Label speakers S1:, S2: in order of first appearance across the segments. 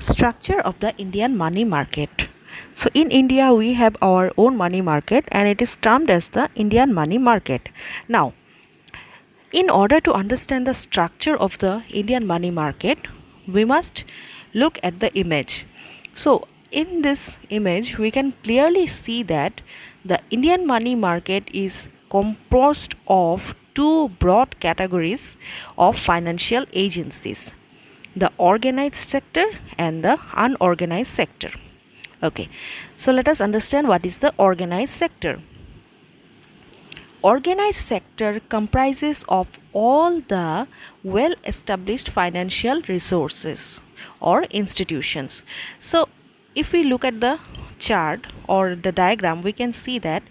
S1: Structure of the Indian money market. So in India we have our own money market and it is termed as the Indian money market. Now, in order to understand the structure of the Indian money market, we must look at the image. So in this image we can clearly see that the Indian money market is composed of two broad categories of financial agencies: the organized sector and the unorganized sector. Okay, so let us understand what is the organized sector. Organized sector comprises of all the well established financial resources or institutions. So if we look at the chart or the diagram, we can see that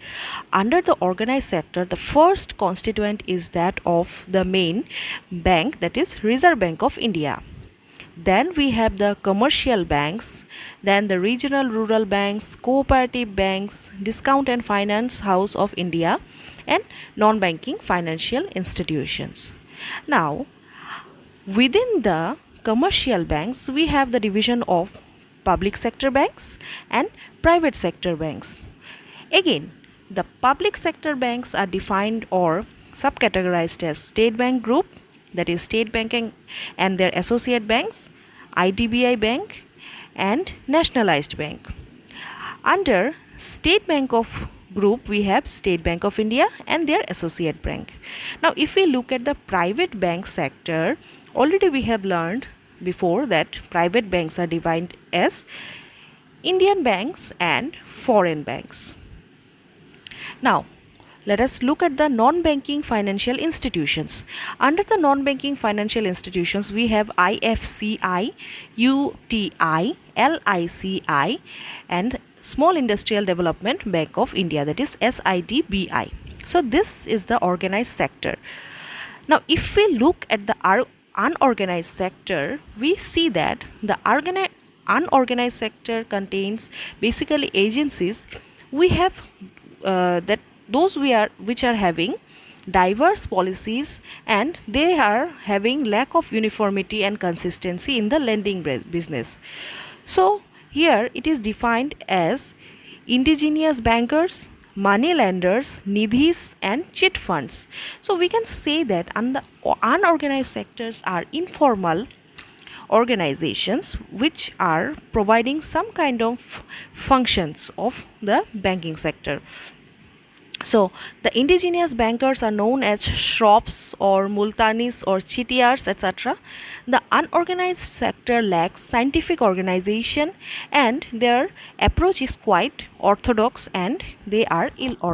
S1: under the organized sector the first constituent is that of the main bank, that is Reserve Bank of India. Then we have the commercial banks, then the regional rural banks, cooperative banks, discount and finance house of India, and non-banking financial institutions. Now, within the commercial banks, we have the division of public sector banks and private sector banks. Again, the public sector banks are defined or subcategorized as State Bank Group, that is State Banking and their associate banks, IDBI Bank and Nationalized Bank. Under State Bank of Group we have State Bank of India and their associate bank. Now if we look at the private bank sector, already we have learned before that private banks are divided as Indian banks and foreign banks. Now, let us look at the non-banking financial institutions. Under the non-banking financial institutions, we have IFCI, UTI, LICI, and Small Industrial Development Bank of India, that is SIDBI. So, this is the organized sector. Now, if we look at the unorganized sector, we see that the unorganized sector contains basically agencies we have that those which are having diverse policies and they are having lack of uniformity and consistency in the lending business. So here it is defined as indigenous bankers, money lenders, nidhis and chit funds. So we can say that the unorganized sectors are informal organizations which are providing some kind of functions of the banking sector. So the indigenous bankers are known as shroffs or multanis or chitiars, etc. The unorganized sector lacks scientific organization and their approach is quite orthodox and they are ill organized.